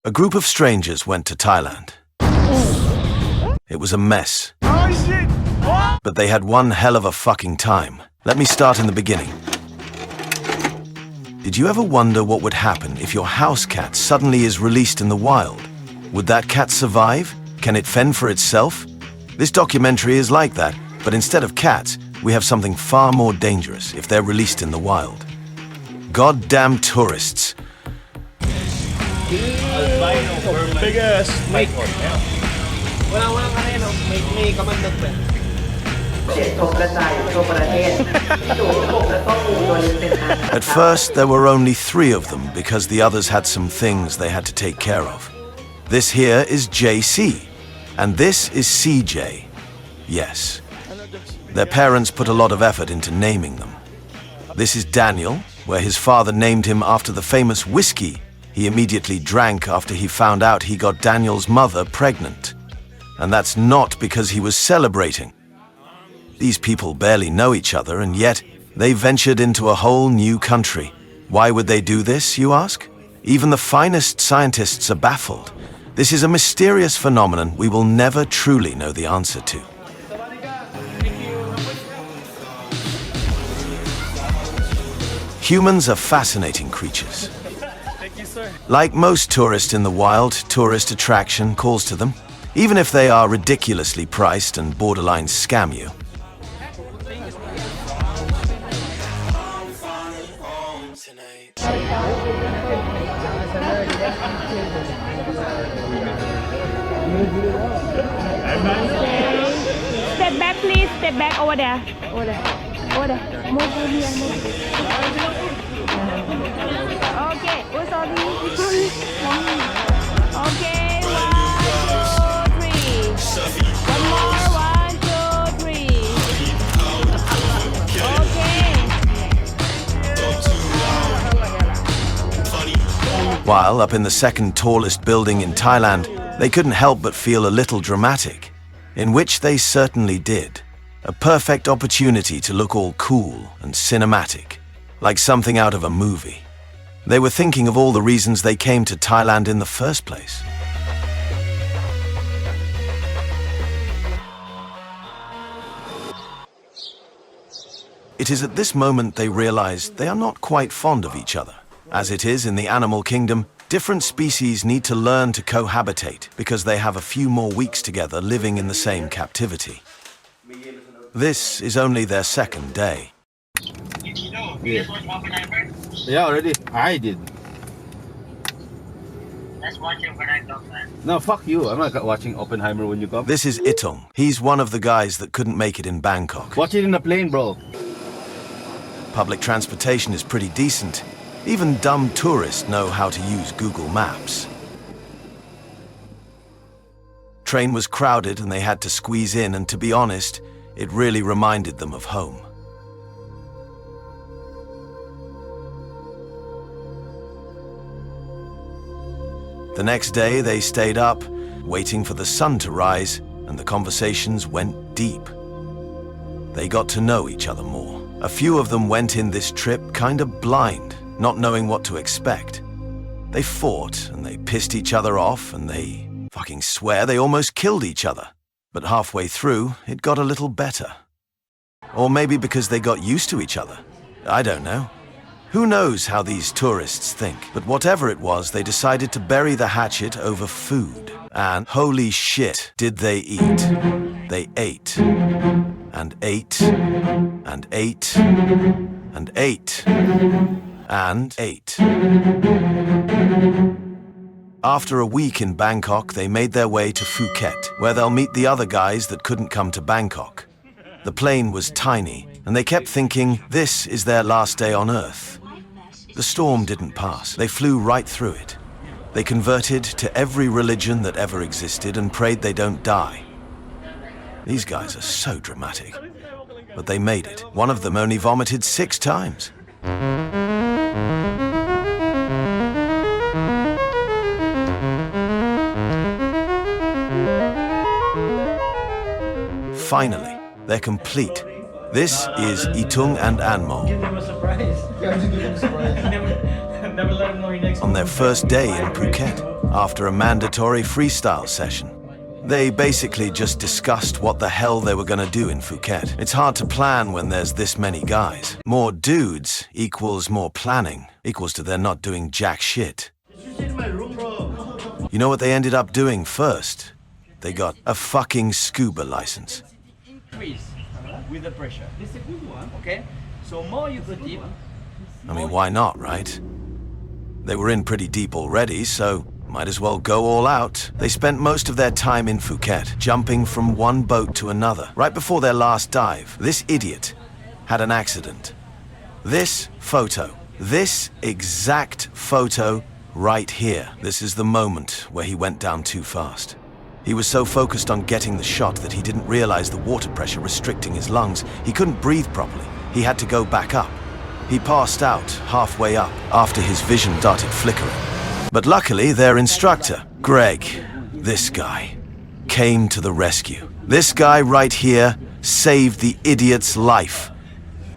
A group of strangers went to Thailand. It was a mess. But they had one hell of a fucking time. Let me start in the beginning. Did you ever wonder what would happen if your house cat suddenly is released in the wild? Would that cat survive? Can it fend for itself? This documentary is like that, but instead of cats, we have something far more dangerous if they're released in the wild. Goddamn tourists. Big ass snake. At first, there were only 3 of them because the others had some things they had to take care of. This here is JC, and this is CJ. Yes. Their parents put a lot of effort into naming them. This is Daniel, where his father named him after the famous whiskey he immediately drank after he found out he got Daniel's mother pregnant. And that's not because he was celebrating. These people barely know each other, and yet they ventured into a whole new country. Why would they do this, you ask? Even the finest scientists are baffled. This is a mysterious phenomenon we will never truly know the answer to. Humans are fascinating creatures. Like most tourists in the wild, tourist attraction calls to them, even if they are ridiculously priced and borderline scam you. Step back, please. Step back over there. Over there. Over there. Move here. Move. Okay. Oh, sorry. Okay. 1, 2, 3. One more. 1, 2, 3. Okay. While up in the second tallest building in Thailand, they couldn't help but feel a little dramatic, in which they certainly did. A perfect opportunity to look all cool and cinematic, like something out of a movie. They were thinking of all the reasons they came to Thailand in the first place. It is at this moment they realize they are not quite fond of each other. As it is in the animal kingdom, different species need to learn to cohabitate because they have a few more weeks together living in the same captivity. This is only their second day. Yeah, already. I did. Let's watch it when I come back. No, fuck you. I'm not watching Oppenheimer when you come. This is Itong. He's one of the guys that couldn't make it in Bangkok. Watch it in the plane, bro. Public transportation is pretty decent. Even dumb tourists know how to use Google Maps. Train was crowded and they had to squeeze in, and to be honest, it really reminded them of home. The next day they stayed up, waiting for the sun to rise, and the conversations went deep. They got to know each other more. A few of them went in this trip kind of blind, not knowing what to expect. They fought and they pissed each other off and they fucking swear they almost killed each other. But halfway through, it got a little better. Or maybe because they got used to each other. I don't know. Who knows how these tourists think? But whatever it was, they decided to bury the hatchet over food. And holy shit, did they eat. They ate. And ate. And ate. And ate. And ate. After a week in Bangkok, they made their way to Phuket, where they'll meet the other guys that couldn't come to Bangkok. The plane was tiny, and they kept thinking, this is their last day on Earth. The storm didn't pass. They flew right through it. They converted to every religion that ever existed and prayed they don't die. These guys are so dramatic. But they made it. One of them only vomited 6 times. Finally, they're complete. This is Itung and Anmo. Give them a surprise. Never let them know your next On their first day in Phuket. after a mandatory freestyle session. They basically just discussed what the hell they were gonna do in Phuket. It's hard to plan when there's this many guys. More dudes equals more planning, equals to they're not doing jack shit. You know what they ended up doing first? They got a fucking scuba license. Increase with the pressure. This is a good one, okay? So more you go deep. I mean, why not, right? They were in pretty deep already, so might as well go all out. They spent most of their time in Phuket, jumping from one boat to another. Right before their last dive, this idiot had an accident. This photo, this exact photo right here. This is the moment where he went down too fast. He was so focused on getting the shot that he didn't realize the water pressure restricting his lungs. He couldn't breathe properly. He had to go back up. He passed out halfway up after his vision started flickering. But luckily, their instructor, Greg, this guy, came to the rescue. This guy right here saved the idiot's life.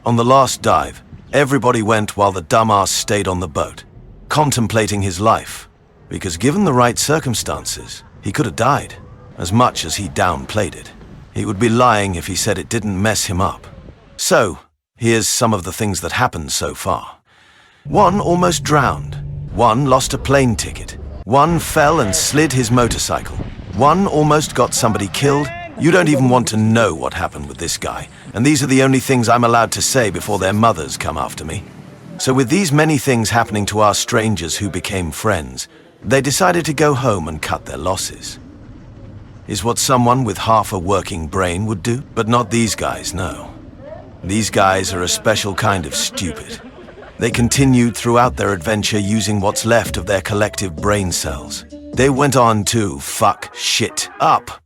On the last dive, everybody went while the dumbass stayed on the boat, contemplating his life, because given the right circumstances, he could have died, as much as he downplayed it. He would be lying if he said it didn't mess him up. So, here's some of the things that happened so far. One almost drowned. One lost a plane ticket. One fell and slid his motorcycle. One almost got somebody killed. You don't even want to know what happened with this guy. And these are the only things I'm allowed to say before their mothers come after me. So with these many things happening to our strangers who became friends, they decided to go home and cut their losses. Is what someone with half a working brain would do, but not these guys, no. These guys are a special kind of stupid. They continued throughout their adventure using what's left of their collective brain cells. They went on to fuck shit up.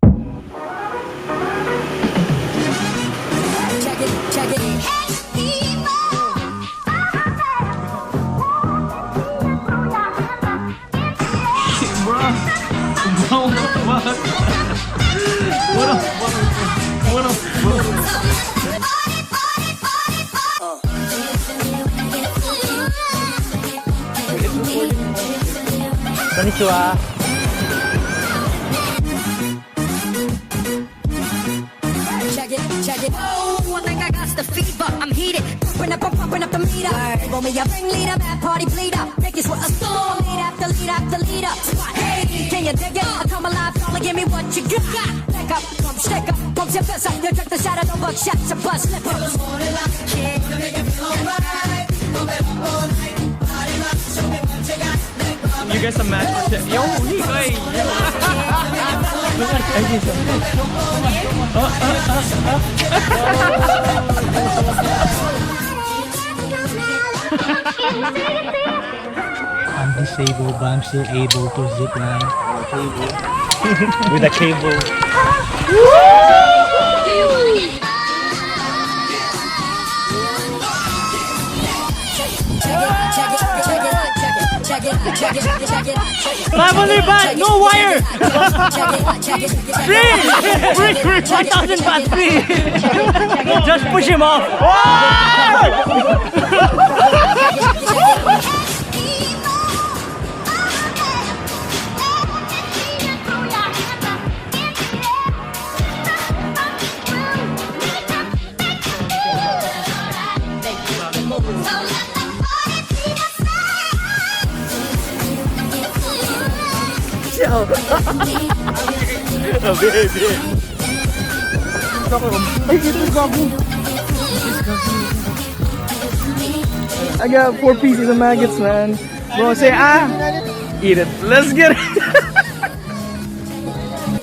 Konnichiwa. Check it. Oh, I think I got the fever. I'm heated. Pumping up the meter. Roll me a ringleader, bad party bleeder. Make it with a storm. Lead after lead after leader. Hey, can you dig it? I come alive, calling, give me what you got. Back up, come stick up, pump your fist up. You drink the shot of the buckshots, a bus slip up. You guys are mad. Yo, hey. I'm disabled, but I'm still able to zip line with a cable. $500 no wire. Free. 1,000 baht free. Just push him off. I got 4 pieces of maggots, man. Bro, say eat it. Let's get it.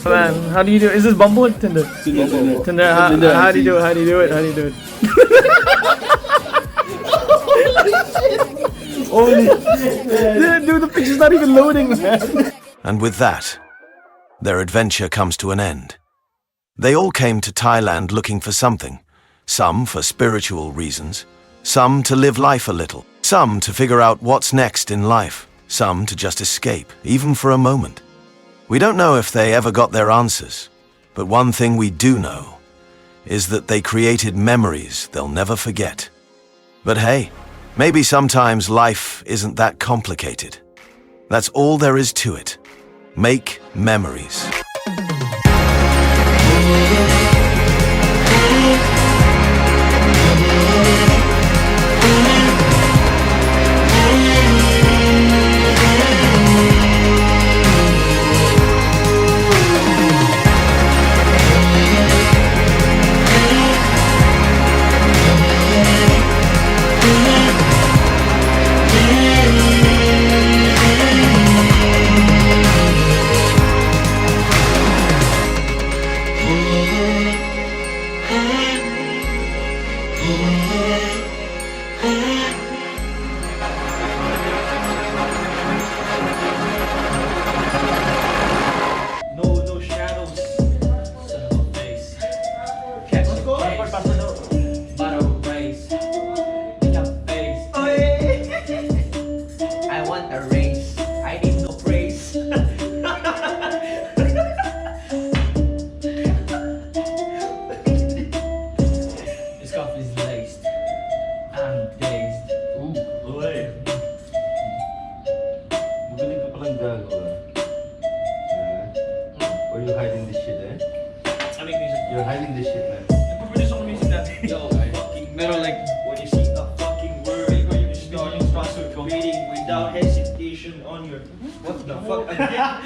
Man, how do you do it? Is this Bumble or Tinder? Tinder. How do you do it? How do you do it? How do you do it? Holy dude, the picture's not even loading, man. And with that, their adventure comes to an end. They all came to Thailand looking for something. Some for spiritual reasons, some to live life a little, some to figure out what's next in life, some to just escape, even for a moment. We don't know if they ever got their answers, but one thing we do know is that they created memories they'll never forget. But hey, maybe sometimes life isn't that complicated. That's all there is to it. Make memories. No shadows. Son of a face. Catch the face. Battle race. Your face. I want a race. I need no praise. This cuff is laced. I'm dazed. Uy. Magaling ka palang gago ah. Or you hiding this shit eh? I make music. You're hiding this shit man. Nagpo-produce ako ng music dati. Yo, fucking meron like when you see a fucking word, you start reading without hesitation on your what the fuck again?